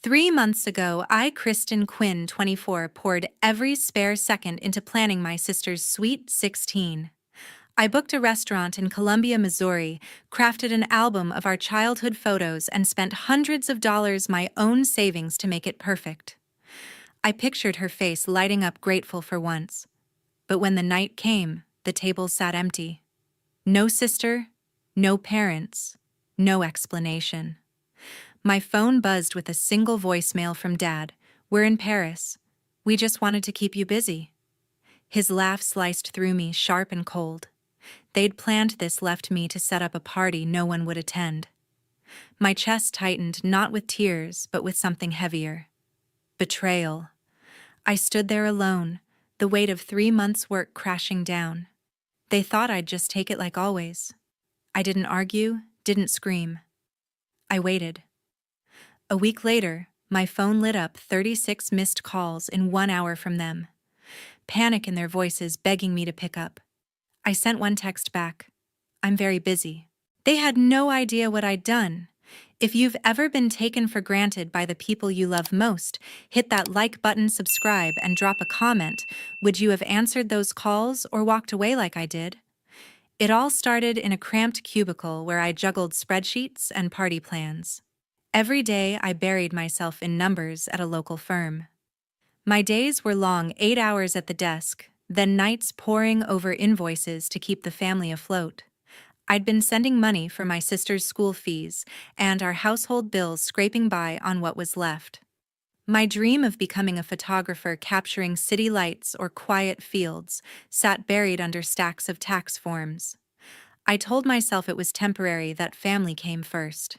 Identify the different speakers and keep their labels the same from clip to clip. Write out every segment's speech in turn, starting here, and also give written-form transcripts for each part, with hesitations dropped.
Speaker 1: 3 months ago, I, Kristen Quinn, 24, poured every spare second into planning my sister's Sweet 16. I booked a restaurant in Columbia, Missouri, crafted an album of our childhood photos, and spent hundreds of dollars my own savings to make it perfect. I pictured her face lighting up grateful for once. But when the night came, the table sat empty. No sister, no parents, no explanation. My phone buzzed with a single voicemail from Dad. "We're in Paris. We just wanted to keep you busy." His laugh sliced through me, sharp and cold. They'd planned this, left me to set up a party no one would attend. My chest tightened, not with tears, but with something heavier. Betrayal. I stood there alone, the weight of 3 months' work crashing down. They thought I'd just take it like always. I didn't argue, didn't scream. I waited. A week later, my phone lit up 36 missed calls in 1 hour from them. Panic in their voices, begging me to pick up. I sent one text back. "I'm very busy." They had no idea what I'd done. If you've ever been taken for granted by the people you love most, hit that like button, subscribe, and drop a comment. Would you have answered those calls or walked away like I did? It all started in a cramped cubicle where I juggled spreadsheets and party plans. Every day I buried myself in numbers at a local firm. My days were long, 8 hours at the desk, then nights poring over invoices to keep the family afloat. I'd been sending money for my sister's school fees and our household bills, scraping by on what was left. My dream of becoming a photographer capturing city lights or quiet fields sat buried under stacks of tax forms. I told myself it was temporary, that family came first.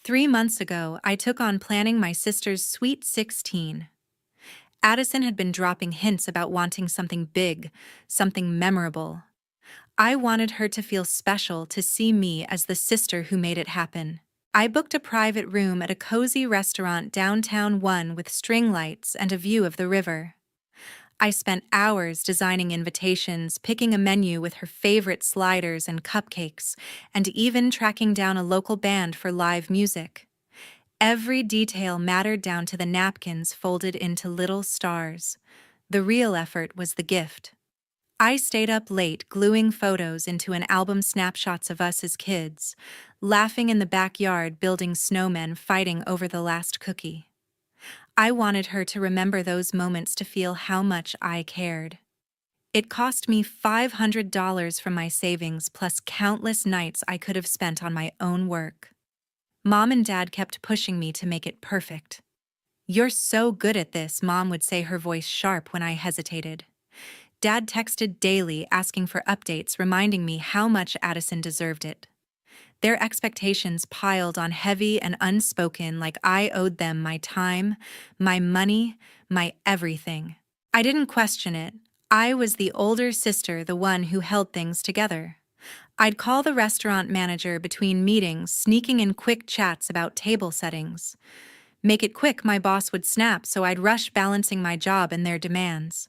Speaker 1: 3 months ago, I took on planning my sister's Sweet 16. Addison had been dropping hints about wanting something big, something memorable. I wanted her to feel special, to see me as the sister who made it happen. I booked a private room at a cozy restaurant downtown, one with string lights and a view of the river. I spent hours designing invitations, picking a menu with her favorite sliders and cupcakes, and even tracking down a local band for live music. Every detail mattered, down to the napkins folded into little stars. The real effort was the gift. I stayed up late gluing photos into an album, snapshots of us as kids, laughing in the backyard, building snowmen, fighting over the last cookie. I wanted her to remember those moments, to feel how much I cared. It cost me $500 from my savings, plus countless nights I could have spent on my own work. Mom and Dad kept pushing me to make it perfect. "You're so good at this," Mom would say, her voice sharp when I hesitated. Dad texted daily, asking for updates, reminding me how much Addison deserved it. Their expectations piled on, heavy and unspoken, like I owed them my time, my money, my everything. I didn't question it. I was the older sister, the one who held things together. I'd call the restaurant manager between meetings, sneaking in quick chats about table settings. "Make it quick," my boss would snap, so I'd rush, balancing my job and their demands.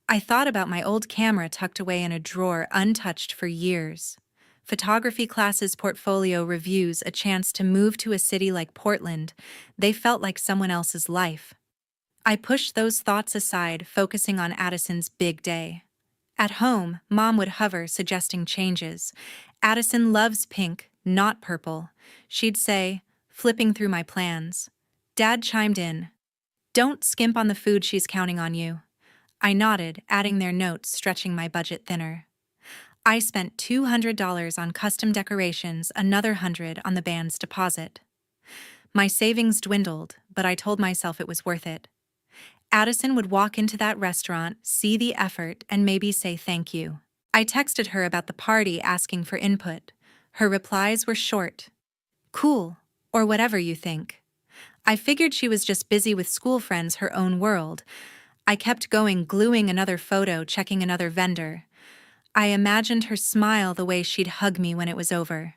Speaker 1: I thought about my old camera tucked away in a drawer, untouched for years. Photography classes, portfolio reviews, a chance to move to a city like Portland. They felt like someone else's life. I pushed those thoughts aside, focusing on Addison's big day. At home, Mom would hover, suggesting changes. "Addison loves pink, not purple," she'd say, flipping through my plans. Dad chimed in. "Don't skimp on the food, she's counting on you." I nodded, adding their notes, stretching my budget thinner. I spent $200 on custom decorations, another $100 on the band's deposit. My savings dwindled, but I told myself it was worth it. Addison would walk into that restaurant, see the effort, and maybe say thank you. I texted her about the party, asking for input. Her replies were short. "Cool," or "whatever you think." I figured she was just busy with school friends, her own world. I kept going, gluing another photo, checking another vendor. I imagined her smile, the way she'd hug me when it was over.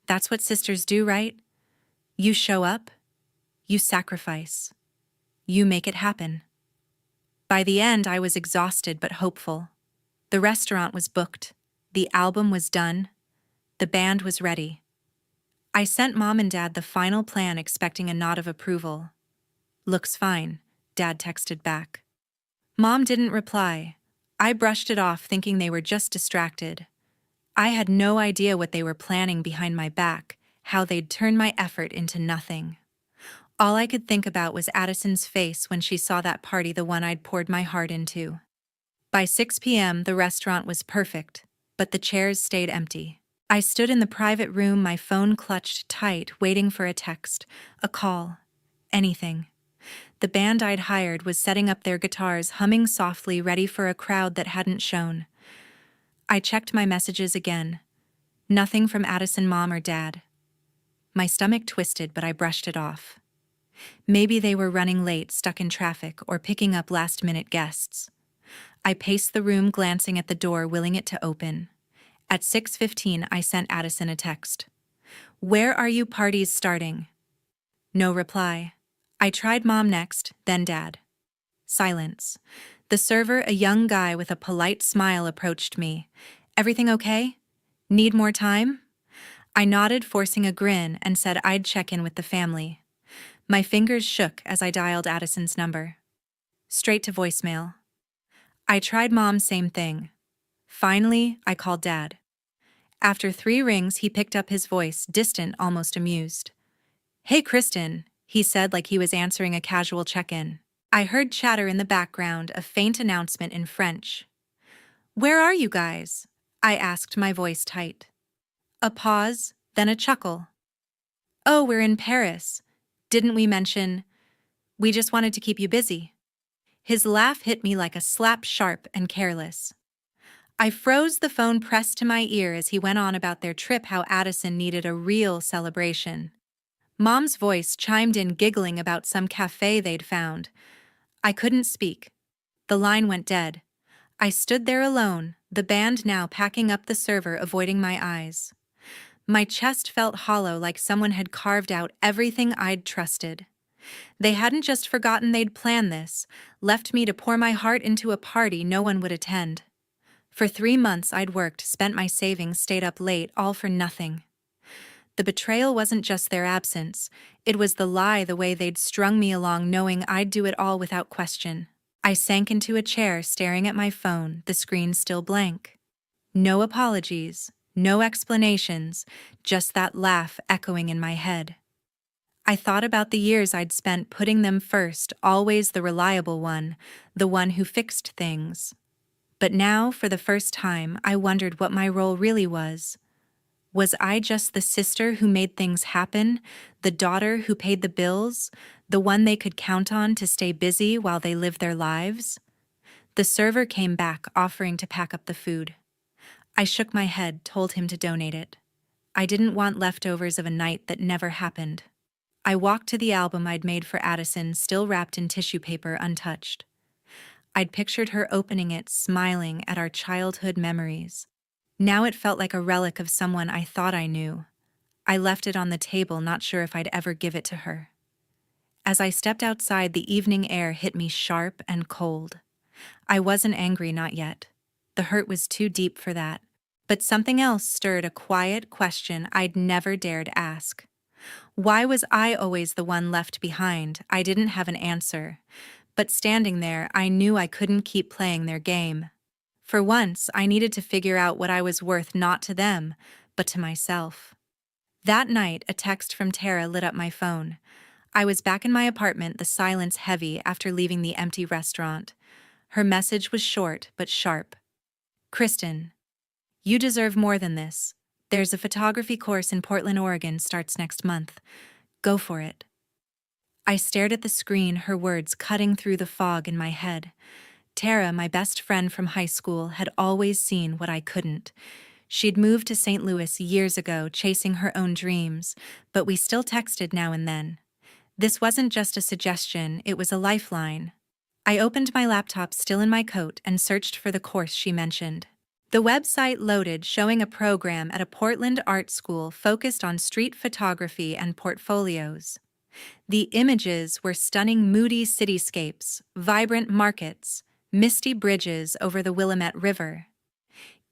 Speaker 1: That's what sisters do, right? You show up, you sacrifice, you make it happen. By the end, I was exhausted but hopeful. The restaurant was booked, the album was done, the band was ready. I sent Mom and Dad the final plan, expecting a nod of approval. "Looks fine," Dad texted back. Mom didn't reply. I brushed it off, thinking they were just distracted. I had no idea what they were planning behind my back, how they'd turn my effort into nothing. All I could think about was Addison's face when she saw that party, the one I'd poured my heart into. By 6 p.m., the restaurant was perfect, but the chairs stayed empty. I stood in the private room, my phone clutched tight, waiting for a text, a call, anything. The band I'd hired was setting up their guitars, humming softly, ready for a crowd that hadn't shown. I checked my messages again. Nothing from Addison, Mom, or Dad. My stomach twisted, but I brushed it off. Maybe they were running late, stuck in traffic, or picking up last-minute guests. I paced the room, glancing at the door, willing it to open. At 6:15, I sent Addison a text. "Where are you? Party's starting." No reply. I tried Mom next, then Dad. Silence. The server, a young guy with a polite smile, approached me. "Everything okay? Need more time?" I nodded, forcing a grin, and said I'd check in with the family. My fingers shook as I dialed Addison's number. Straight to voicemail. I tried Mom, same thing. Finally, I called Dad. After 3 rings, he picked up, his voice distant, almost amused. "Hey, Kristen," he said, like he was answering a casual check-in. I heard chatter in the background, a faint announcement in French. "Where are you guys?" I asked, my voice tight. A pause, then a chuckle. "Oh, we're in Paris. Didn't we mention? We just wanted to keep you busy." His laugh hit me like a slap, sharp and careless. I froze, the phone pressed to my ear as he went on about their trip, how Addison needed a real celebration. Mom's voice chimed in, giggling about some cafe they'd found. I couldn't speak. The line went dead. I stood there alone, the band now packing up, the server avoiding my eyes. My chest felt hollow, like someone had carved out everything I'd trusted. They hadn't just forgotten they'd planned this, left me to pour my heart into a party no one would attend. For 3 months I'd worked, spent my savings, stayed up late, all for nothing. The betrayal wasn't just their absence, it was the lie, the way they'd strung me along, knowing I'd do it all without question. I sank into a chair, staring at my phone, the screen still blank. No apologies, no explanations, just that laugh echoing in my head. I thought about the years I'd spent putting them first, always the reliable one, the one who fixed things. But now, for the first time, I wondered what my role really was. Was I just the sister who made things happen, the daughter who paid the bills, the one they could count on to stay busy while they lived their lives? The server came back, offering to pack up the food. I shook my head, told him to donate it. I didn't want leftovers of a night that never happened. I walked to the album I'd made for Addison, still wrapped in tissue paper, untouched. I'd pictured her opening it, smiling at our childhood memories. Now it felt like a relic of someone I thought I knew. I left it on the table, not sure if I'd ever give it to her. As I stepped outside, the evening air hit me sharp and cold. I wasn't angry, not yet. The hurt was too deep for that. But something else stirred, a quiet question I'd never dared ask. Why was I always the one left behind? I didn't have an answer. But standing there, I knew I couldn't keep playing their game. For once, I needed to figure out what I was worth, not to them, but to myself. That night, a text from Tara lit up my phone. I was back in my apartment, the silence heavy after leaving the empty restaurant. Her message was short but sharp. "Kristen, you deserve more than this. There's a photography course in Portland, Oregon, starts next month. Go for it." I stared at the screen, her words cutting through the fog in my head. Tara, my best friend from high school, had always seen what I couldn't. She'd moved to St. Louis years ago, chasing her own dreams, but we still texted now and then. This wasn't just a suggestion, it was a lifeline. I opened my laptop, still in my coat, and searched for the course she mentioned. The website loaded, showing a program at a Portland art school focused on street photography and portfolios. The images were stunning, moody cityscapes, vibrant markets, misty bridges over the Willamette River.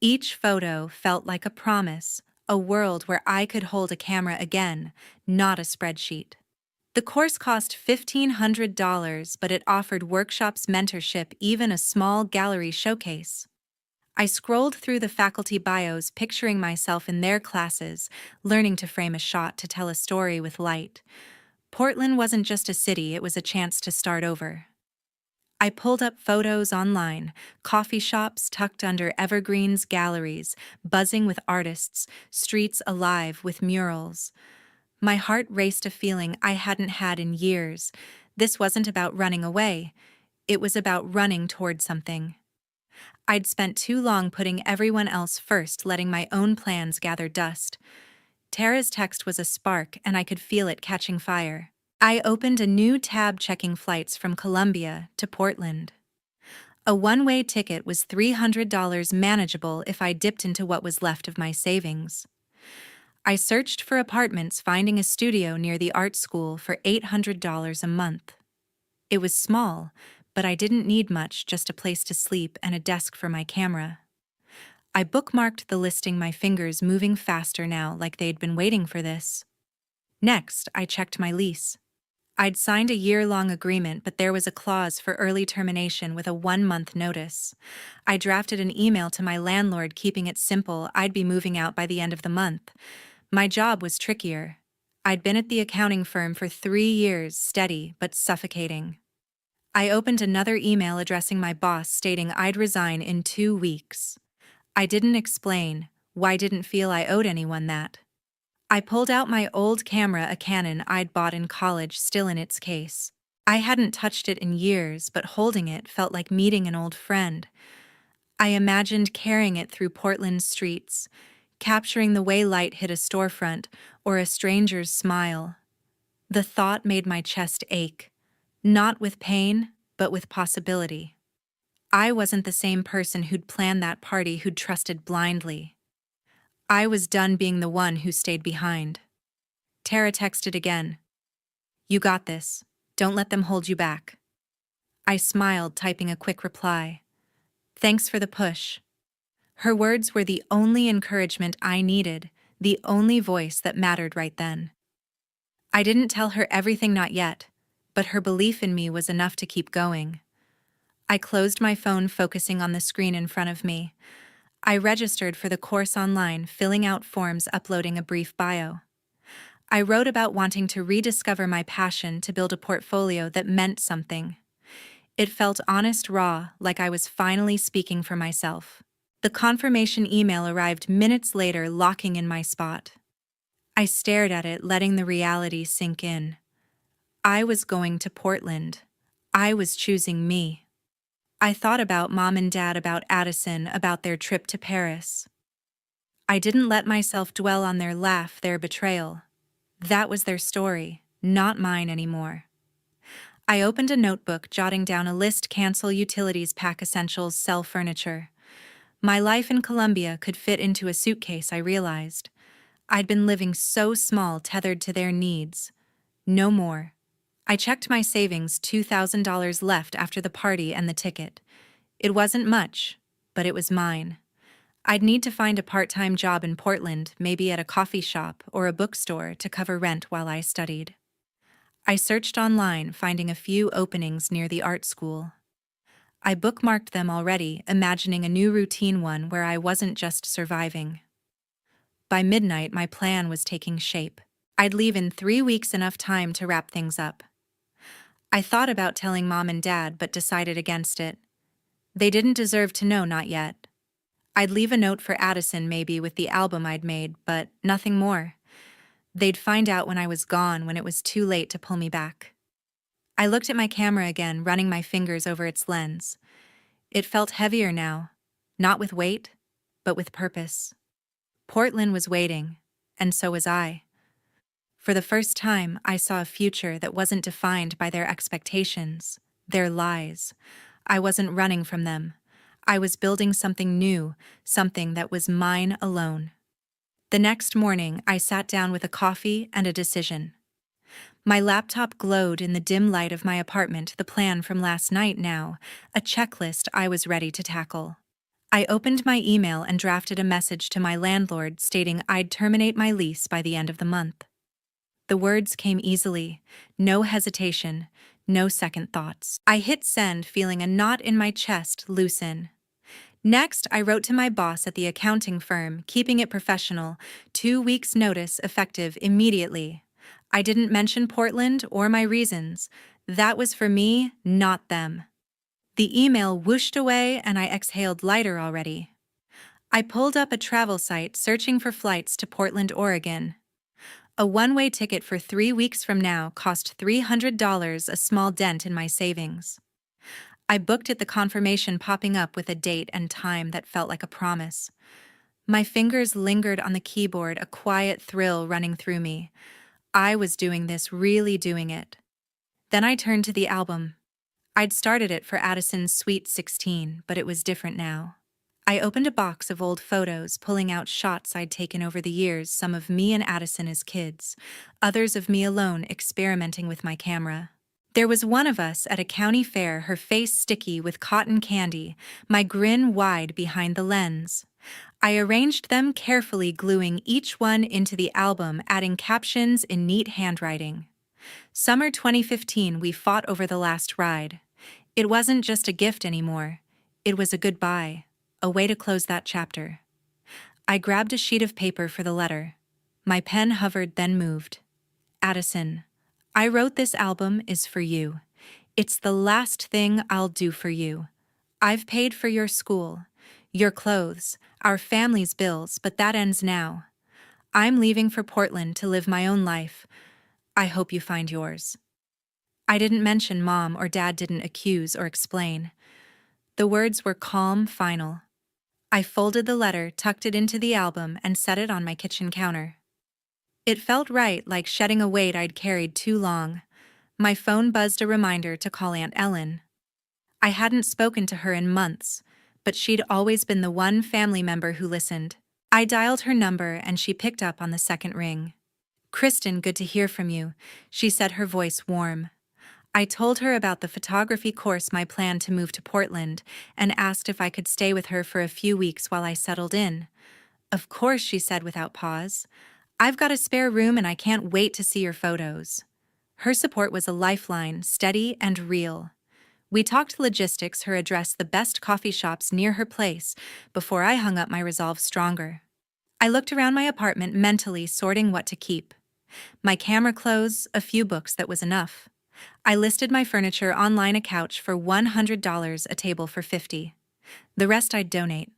Speaker 1: Each photo felt like a promise, a world where I could hold a camera again, not a spreadsheet. The course cost $1,500, but it offered workshops, mentorship, even a small gallery showcase. I scrolled through the faculty bios, picturing myself in their classes, learning to frame a shot to tell a story with light. Portland wasn't just a city, it was a chance to start over. I pulled up photos online, coffee shops tucked under evergreens, galleries buzzing with artists, streets alive with murals. My heart raced, a feeling I hadn't had in years. This wasn't about running away, it was about running toward something. I'd spent too long putting everyone else first, letting my own plans gather dust. Tara's text was a spark, and I could feel it catching fire. I opened a new tab, checking flights from Columbia to Portland. A one-way ticket was $300, manageable if I dipped into what was left of my savings. I searched for apartments, finding a studio near the art school for $800 a month. It was small, but I didn't need much, just a place to sleep and a desk for my camera. I bookmarked the listing, my fingers moving faster now, like they'd been waiting for this. Next, I checked my lease. I'd signed a year-long agreement, but there was a clause for early termination with a 1-month notice. I drafted an email to my landlord, keeping it simple. I'd be moving out by the end of the month. My job was trickier. I'd been at the accounting firm for 3 years, steady but suffocating. I opened another email addressing my boss, stating I'd resign in 2 weeks. I didn't explain why I didn't feel I owed anyone that. I pulled out my old camera, a Canon I'd bought in college, still in its case. I hadn't touched it in years, but holding it felt like meeting an old friend. I imagined carrying it through Portland's streets, capturing the way light hit a storefront or a stranger's smile. The thought made my chest ache, not with pain, but with possibility. I wasn't the same person who'd planned that party, who'd trusted blindly. I was done being the one who stayed behind. Tara texted again. "You got this. Don't let them hold you back." I smiled, typing a quick reply. "Thanks for the push." Her words were the only encouragement I needed, the only voice that mattered right then. I didn't tell her everything, not yet, but her belief in me was enough to keep going. I closed my phone, focusing on the screen in front of me. I registered for the course online, filling out forms, uploading a brief bio. I wrote about wanting to rediscover my passion, to build a portfolio that meant something. It felt honest, raw, like I was finally speaking for myself. The confirmation email arrived minutes later, locking in my spot. I stared at it, letting the reality sink in. I was going to Portland. I was choosing me. I thought about Mom and Dad, about Addison, about their trip to Paris. I didn't let myself dwell on their laugh, their betrayal. That was their story, not mine anymore. I opened a notebook, jotting down a list: cancel utilities, pack essentials, sell furniture. My life in Columbia could fit into a suitcase, I realized. I'd been living so small, tethered to their needs. No more. I checked my savings, $2,000 left after the party and the ticket. It wasn't much, but it was mine. I'd need to find a part-time job in Portland, maybe at a coffee shop or a bookstore, to cover rent while I studied. I searched online, finding a few openings near the art school. I bookmarked them already, imagining a new routine, one where I wasn't just surviving. By midnight, my plan was taking shape. I'd leave in 3 weeks, enough time to wrap things up. I thought about telling Mom and Dad, but decided against it. They didn't deserve to know, not yet. I'd leave a note for Addison, maybe, with the album I'd made, but nothing more. They'd find out when I was gone, when it was too late to pull me back. I looked at my camera again, running my fingers over its lens. It felt heavier now, not with weight, but with purpose. Portland was waiting, and so was I. For the first time, I saw a future that wasn't defined by their expectations, their lies. I wasn't running from them. I was building something new, something that was mine alone. The next morning, I sat down with a coffee and a decision. My laptop glowed in the dim light of my apartment, the plan from last night now, a checklist I was ready to tackle. I opened my email and drafted a message to my landlord stating I'd terminate my lease by the end of the month. The words came easily, no hesitation, no second thoughts. I hit send, feeling a knot in my chest loosen. Next, I wrote to my boss at the accounting firm, keeping it professional, 2 weeks' notice effective immediately. I didn't mention Portland or my reasons. That was for me, not them. The email whooshed away and I exhaled lighter already. I pulled up a travel site searching for flights to Portland, Oregon. A one-way ticket for 3 weeks from now cost $300, a small dent in my savings. I booked it, the confirmation popping up with a date and time that felt like a promise. My fingers lingered on the keyboard, a quiet thrill running through me. I was doing this, really doing it. Then I turned to the album. I'd started it for Addison's Sweet 16, but it was different now. I opened a box of old photos, pulling out shots I'd taken over the years, some of me and Addison as kids, others of me alone experimenting with my camera. There was one of us at a county fair, her face sticky with cotton candy, my grin wide behind the lens. I arranged them carefully, gluing each one into the album, adding captions in neat handwriting. Summer 2015, we fought over the last ride. It wasn't just a gift anymore. It was a goodbye, a way to close that chapter. I grabbed a sheet of paper for the letter. My pen hovered, then moved. Addison, I wrote this album is for you. It's the last thing I'll do for you. I've paid for your school, your clothes, our family's bills, but that ends now. I'm leaving for Portland to live my own life. I hope you find yours. I didn't mention Mom or Dad, didn't accuse or explain. The words were calm, final. I folded the letter, tucked it into the album, and set it on my kitchen counter. It felt right, like shedding a weight I'd carried too long. My phone buzzed, a reminder to call Aunt Ellen. I hadn't spoken to her in months, but she'd always been the one family member who listened. I dialed her number and she picked up on the second ring. Kristen, good to hear from you, she said, her voice warm. I told her about the photography course, my plan to move to Portland, and asked if I could stay with her for a few weeks while I settled in. Of course, she said without pause. I've got a spare room and I can't wait to see your photos. Her support was a lifeline, steady and real. We talked logistics, her address, the best coffee shops near her place, before I hung up, my resolve stronger. I looked around my apartment, mentally sorting what to keep. My camera, clothes, a few books, that was enough. I listed my furniture online, a couch for $100, a table for $50. The rest I'd donate.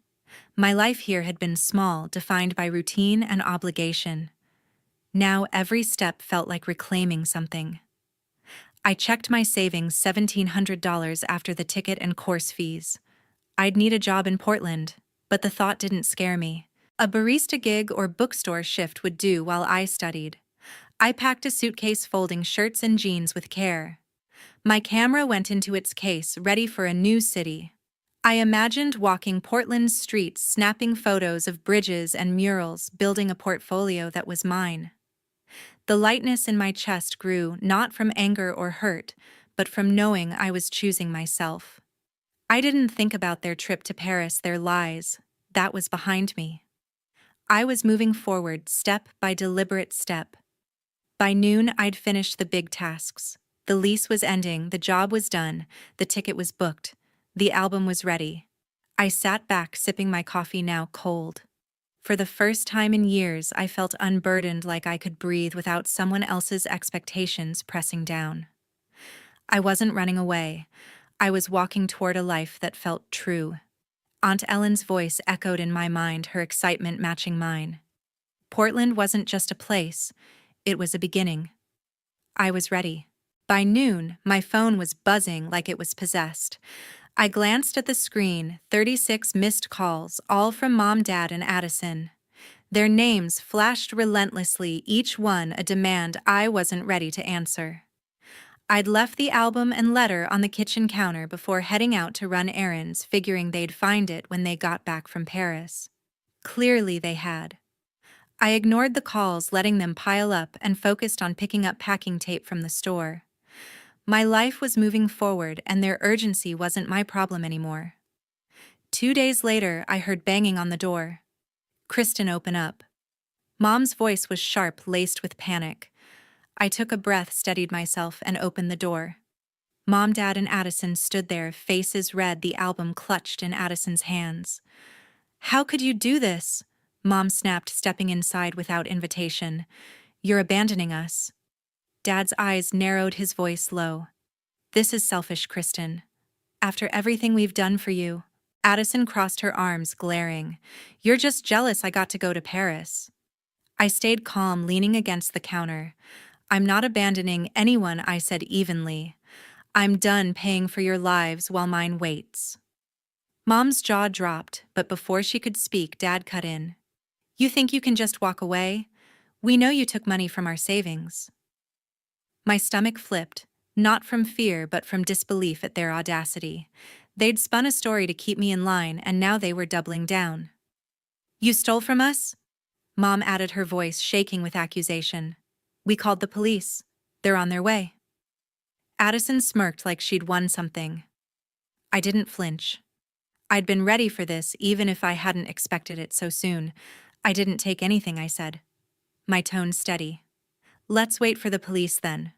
Speaker 1: My life here had been small, defined by routine and obligation. Now every step felt like reclaiming something. I checked my savings, $1,700 after the ticket and course fees. I'd need a job in Portland, but the thought didn't scare me. A barista gig or bookstore shift would do while I studied. I packed a suitcase, folding shirts and jeans with care. My camera went into its case, ready for a new city. I imagined walking Portland's streets, snapping photos of bridges and murals, building a portfolio that was mine. The lightness in my chest grew, not from anger or hurt, but from knowing I was choosing myself. I didn't think about their trip to Paris, their lies. That was behind me. I was moving forward, step by deliberate step. By noon, I'd finished the big tasks. The lease was ending, the job was done, the ticket was booked, the album was ready. I sat back, sipping my coffee, now cold. For the first time in years, I felt unburdened, like I could breathe without someone else's expectations pressing down. I wasn't running away. I was walking toward a life that felt true. Aunt Ellen's voice echoed in my mind, her excitement matching mine. Portland wasn't just a place, it was a beginning. I was ready. By noon, my phone was buzzing like it was possessed. I glanced at the screen, 36 missed calls, all from Mom, Dad, and Addison. Their names flashed relentlessly, each one a demand I wasn't ready to answer. I'd left the album and letter on the kitchen counter before heading out to run errands, figuring they'd find it when they got back from Paris. Clearly they had. I ignored the calls, letting them pile up, and focused on picking up packing tape from the store. My life was moving forward, and their urgency wasn't my problem anymore. 2 days later, I heard banging on the door. Kristen, open up. Mom's voice was sharp, laced with panic. I took a breath, steadied myself, and opened the door. Mom, Dad, and Addison stood there, faces red, the album clutched in Addison's hands. How could you do this? Mom snapped, stepping inside without invitation. You're abandoning us. Dad's eyes narrowed, his voice low. This is selfish, Kristen. After everything we've done for you. Addison crossed her arms, glaring. You're just jealous I got to go to Paris. I stayed calm, leaning against the counter. I'm not abandoning anyone, I said evenly. I'm done paying for your lives while mine waits. Mom's jaw dropped, but before she could speak, Dad cut in. You think you can just walk away? We know you took money from our savings. My stomach flipped, not from fear but from disbelief at their audacity. They'd spun a story to keep me in line, and now they were doubling down. You stole from us? Mom added, her voice shaking with accusation. We called the police. They're on their way. Addison smirked like she'd won something. I didn't flinch. I'd been ready for this, even if I hadn't expected it so soon. I didn't take anything, I said. My tone steady. Let's wait for the police then.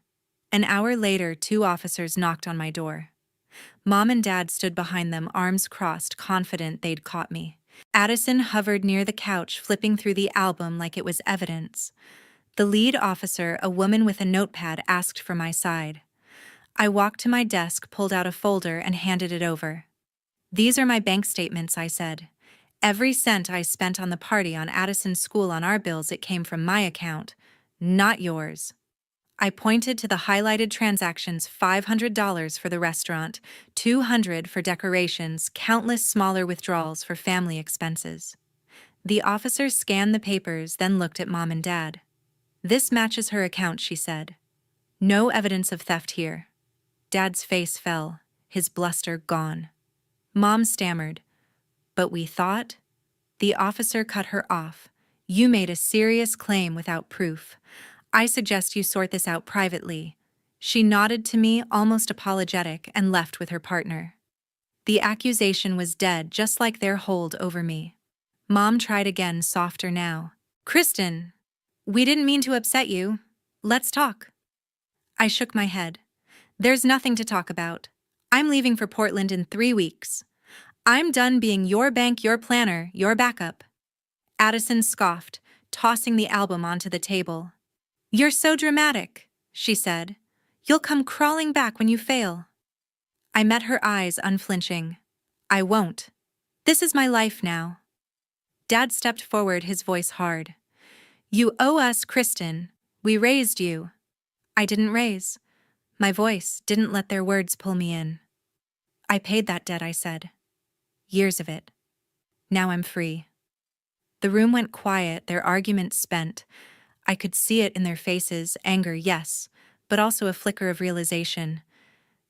Speaker 1: An hour later, 2 officers knocked on my door. Mom and Dad stood behind them, arms crossed, confident they'd caught me. Addison hovered near the couch, flipping through the album like it was evidence. The lead officer, a woman with a notepad, asked for my side. I walked to my desk, pulled out a folder, and handed it over. These are my bank statements, I said. Every cent I spent on the party, on Addison's school, on our bills, it came from my account, not yours. I pointed to the highlighted transactions: $500 for the restaurant, $200 for decorations, countless smaller withdrawals for family expenses. The officer scanned the papers, then looked at Mom and Dad. This matches her account, she said. No evidence of theft here. Dad's face fell, his bluster gone. Mom stammered. But we thought? The officer cut her off. You made a serious claim without proof. I suggest you sort this out privately. She nodded to me, almost apologetic, and left with her partner. The accusation was dead, just like their hold over me. Mom tried again, softer now. Kristen, we didn't mean to upset you. Let's talk. I shook my head. There's nothing to talk about. I'm leaving for Portland in 3 weeks. I'm done being your bank, your planner, your backup. Addison scoffed, tossing the album onto the table. You're so dramatic, she said. You'll come crawling back when you fail. I met her eyes, unflinching. I won't. This is my life now. Dad stepped forward, his voice hard. You owe us, Kristen. We raised you. I didn't raise. My voice didn't let their words pull me in. I paid that debt, I said. Years of it. Now I'm free. The room went quiet, their argument spent. I could see it in their faces, anger, yes, but also a flicker of realization.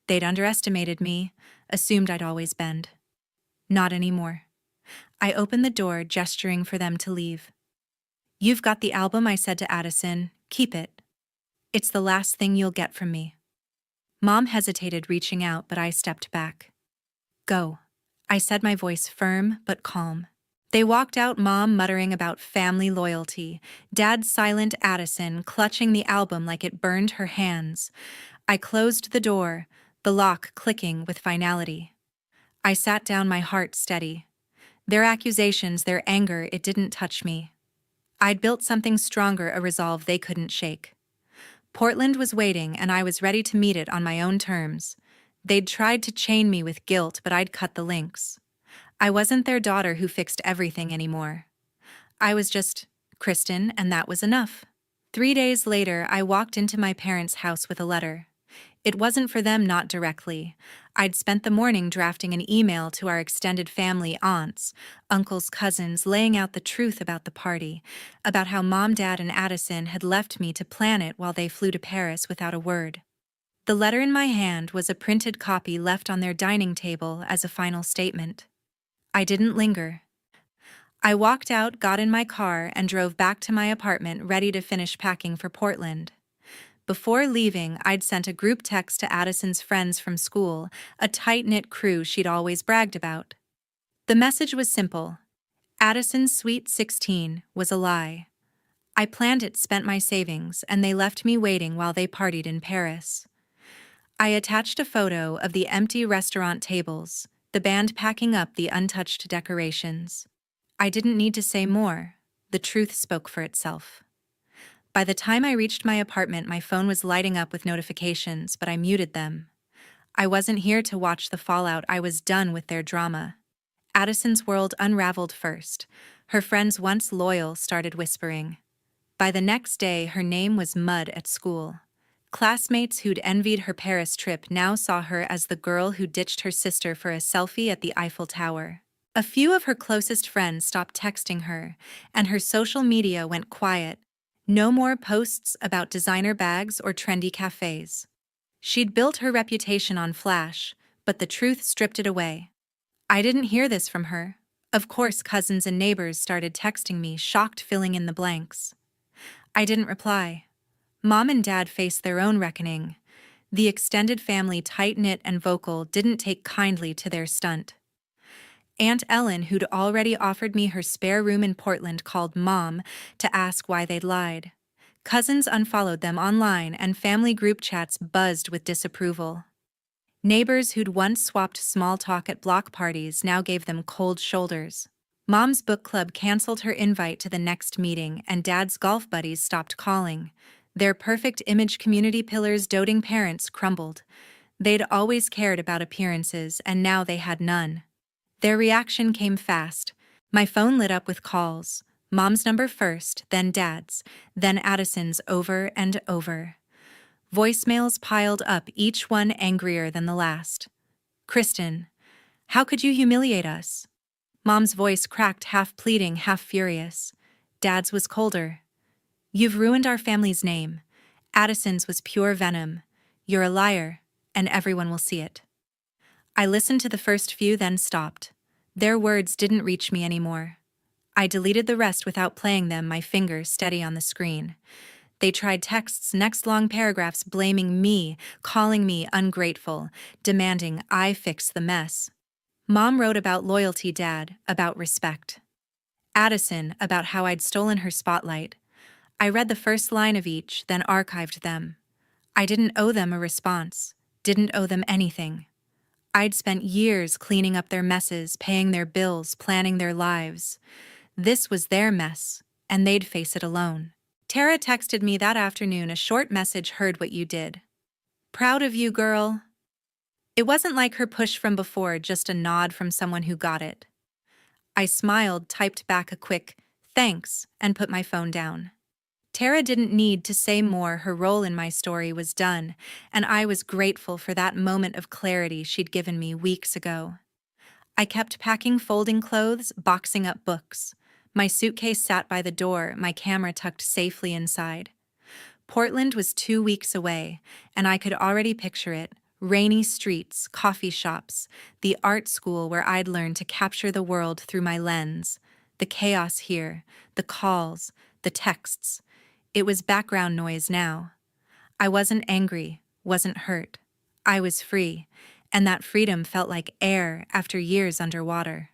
Speaker 1: They'd underestimated me, assumed I'd always bend. Not anymore. I opened the door, gesturing for them to leave. You've got the album, I said to Addison. Keep it. It's the last thing you'll get from me. Mom hesitated, reaching out, but I stepped back. Go. I said, my voice firm but calm. They walked out, Mom muttering about family loyalty, Dad silent, Addison clutching the album like it burned her hands. I closed the door, the lock clicking with finality. I sat down, my heart steady. Their accusations, their anger, it didn't touch me. I'd built something stronger, a resolve they couldn't shake. Portland was waiting, and I was ready to meet it on my own terms. They'd tried to chain me with guilt, but I'd cut the links. I wasn't their daughter who fixed everything anymore. I was just Kristen, and that was enough. 3 days later, I walked into my parents' house with a letter. It wasn't for them, not directly. I'd spent the morning drafting an email to our extended family, aunts, uncles, cousins, laying out the truth about the party, about how Mom, Dad, and Addison had left me to plan it while they flew to Paris without a word. The letter in my hand was a printed copy left on their dining table as a final statement. I didn't linger. I walked out, got in my car, and drove back to my apartment, ready to finish packing for Portland. Before leaving, I'd sent a group text to Addison's friends from school, a tight-knit crew she'd always bragged about. The message was simple. Addison's Sweet 16 was a lie. I planned it, spent my savings, and they left me waiting while they partied in Paris. I attached a photo of the empty restaurant tables, the band packing up the untouched decorations. I didn't need to say more. The truth spoke for itself. By the time I reached my apartment, my phone was lighting up with notifications, but I muted them. I wasn't here to watch the fallout. I was done with their drama. Addison's world unraveled first. Her friends, once loyal, started whispering. By the next day, her name was mud at school. Classmates who'd envied her Paris trip now saw her as the girl who ditched her sister for a selfie at the Eiffel Tower. A few of her closest friends stopped texting her, and her social media went quiet. No more posts about designer bags or trendy cafes. She'd built her reputation on Flash, but the truth stripped it away. I didn't hear this from her. Of course, cousins and neighbors started texting me, shocked, filling in the blanks. I didn't reply. Mom and Dad faced their own reckoning. The extended family, tight-knit and vocal, didn't take kindly to their stunt. Aunt Ellen, who'd already offered me her spare room in Portland, called Mom to ask why they'd lied. Cousins unfollowed them online, and family group chats buzzed with disapproval. Neighbors who'd once swapped small talk at block parties now gave them cold shoulders. Mom's book club canceled her invite to the next meeting, and Dad's golf buddies stopped calling. Their perfect image community pillars, doting parents, crumbled. They'd always cared about appearances, and now they had none. Their reaction came fast. My phone lit up with calls. Mom's number first, then Dad's, then Addison's, over and over. Voicemails piled up, each one angrier than the last. "Kristen, how could you humiliate us?" Mom's voice cracked, half pleading, half furious. Dad's was colder. "You've ruined our family's name." Addison's was pure venom. "You're a liar, and everyone will see it." I listened to the first few, then stopped. Their words didn't reach me anymore. I deleted the rest without playing them, my fingers steady on the screen. They tried texts, next long paragraphs blaming me, calling me ungrateful, demanding I fix the mess. Mom wrote about loyalty, Dad about respect. Addison about how I'd stolen her spotlight. I read the first line of each, then archived them. I didn't owe them a response, didn't owe them anything. I'd spent years cleaning up their messes, paying their bills, planning their lives. This was their mess, and they'd face it alone. Tara texted me that afternoon, a short message. "Heard what you did. Proud of you, girl." It wasn't like her push from before, just a nod from someone who got it. I smiled, typed back a quick, "Thanks," and put my phone down. Tara didn't need to say more. Her role in my story was done, and I was grateful for that moment of clarity she'd given me weeks ago. I kept packing, folding clothes, boxing up books. My suitcase sat by the door, my camera tucked safely inside. Portland was 2 weeks away, and I could already picture it. Rainy streets, coffee shops, the art school where I'd learned to capture the world through my lens. The chaos here, the calls, the texts. It was background noise now. I wasn't angry, wasn't hurt. I was free, and that freedom felt like air after years underwater.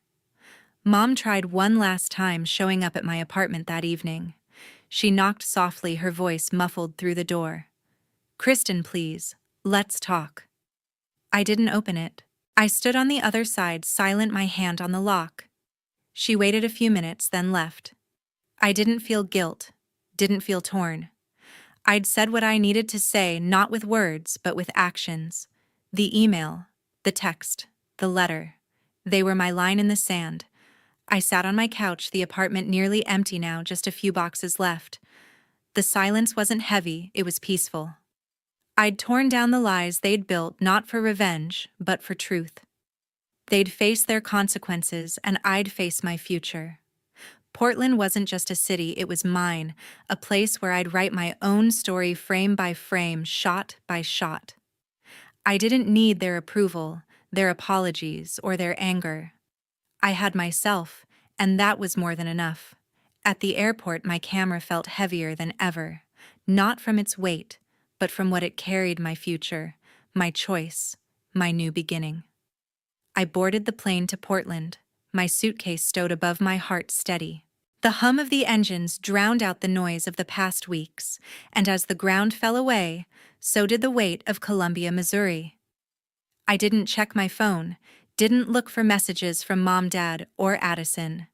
Speaker 1: Mom tried one last time, showing up at my apartment that evening. She knocked softly, her voice muffled through the door. "Kristen, please, let's talk." I didn't open it. I stood on the other side, silent, my hand on the lock. She waited a few minutes, then left. I didn't feel guilt, didn't feel torn. I'd said what I needed to say, not with words, but with actions. The email, the text, the letter. They were my line in the sand. I sat on my couch, the apartment nearly empty now, just a few boxes left. The silence wasn't heavy, it was peaceful. I'd torn down the lies they'd built, not for revenge, but for truth. They'd face their consequences, and I'd face my future. Portland wasn't just a city, it was mine, a place where I'd write my own story, frame by frame, shot by shot. I didn't need their approval, their apologies, or their anger. I had myself, and that was more than enough. At the airport, my camera felt heavier than ever, not from its weight, but from what it carried: my future, my choice, my new beginning. I boarded the plane to Portland, my suitcase stowed above my heart steady. The hum of the engines drowned out the noise of the past weeks, and as the ground fell away, so did the weight of Columbia, Missouri. I didn't check my phone, didn't look for messages from Mom, Dad, or Addison.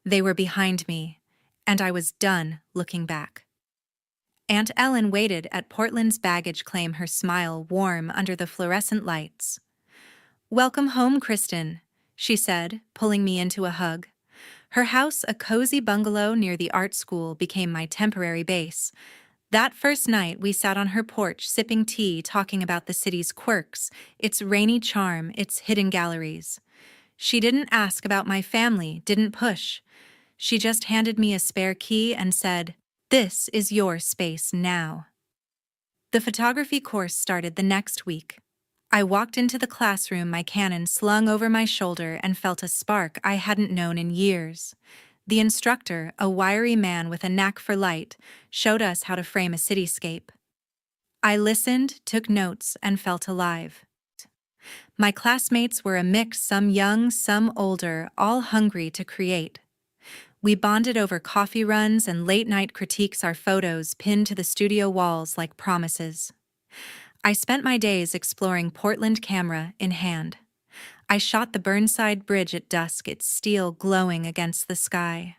Speaker 1: They were behind me, and I was done looking back. Aunt Ellen waited at Portland's baggage claim, her smile warm under the fluorescent lights. "Welcome home, Kristen," she said, pulling me into a hug. Her house, a cozy bungalow near the art school, became my temporary base. That first night, we sat on her porch sipping tea, talking about the city's quirks, its rainy charm, its hidden galleries. She didn't ask about my family, didn't push. She just handed me a spare key and said, "This is your space now." The photography course started the next week. I walked into the classroom, my Canon slung over my shoulder, and felt a spark I hadn't known in years. The instructor, a wiry man with a knack for light, showed us how to frame a cityscape. I listened, took notes, and felt alive. My classmates were a mix, some young, some older, all hungry to create. We bonded over coffee runs and late-night critiques, our photos pinned to the studio walls like promises. I spent my days exploring Portland, camera in hand. I shot the Burnside Bridge at dusk, its steel glowing against the sky.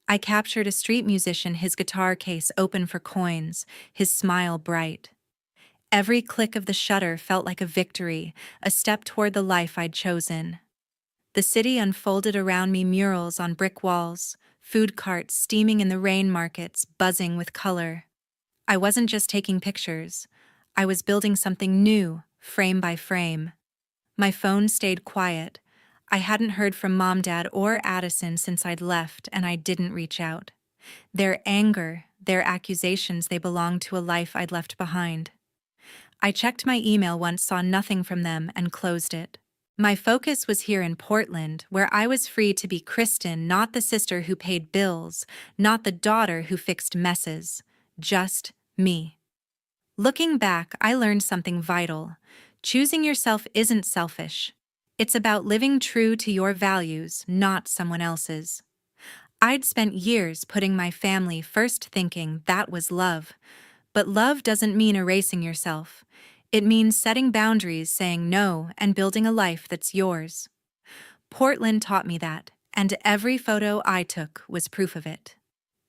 Speaker 1: I captured a street musician, his guitar case open for coins, his smile bright. Every click of the shutter felt like a victory, a step toward the life I'd chosen. The city unfolded around me, murals on brick walls, food carts steaming in the rain, markets buzzing with color. I wasn't just taking pictures. I was building something new, frame by frame. My phone stayed quiet. I hadn't heard from Mom, Dad, or Addison since I'd left, and I didn't reach out. Their anger, their accusations, they belonged to a life I'd left behind. I checked my email once, saw nothing from them, and closed it. My focus was here in Portland, where I was free to be Kristen, not the sister who paid bills, not the daughter who fixed messes, just me. Looking back, I learned something vital. Choosing yourself isn't selfish. It's about living true to your values, not someone else's. I'd spent years putting my family first, thinking that was love. But love doesn't mean erasing yourself. It means setting boundaries, saying no, and building a life that's yours. Portland taught me that, and every photo I took was proof of it.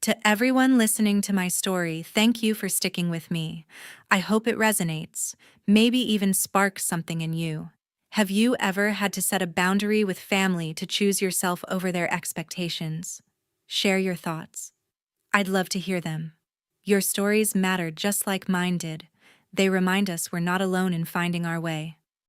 Speaker 1: To everyone listening to my story, thank you for sticking with me. I hope it resonates, maybe even sparks something in you. Have you ever had to set a boundary with family to choose yourself over their expectations? Share your thoughts. I'd love to hear them. Your stories matter just like mine did. They remind us we're not alone in finding our way.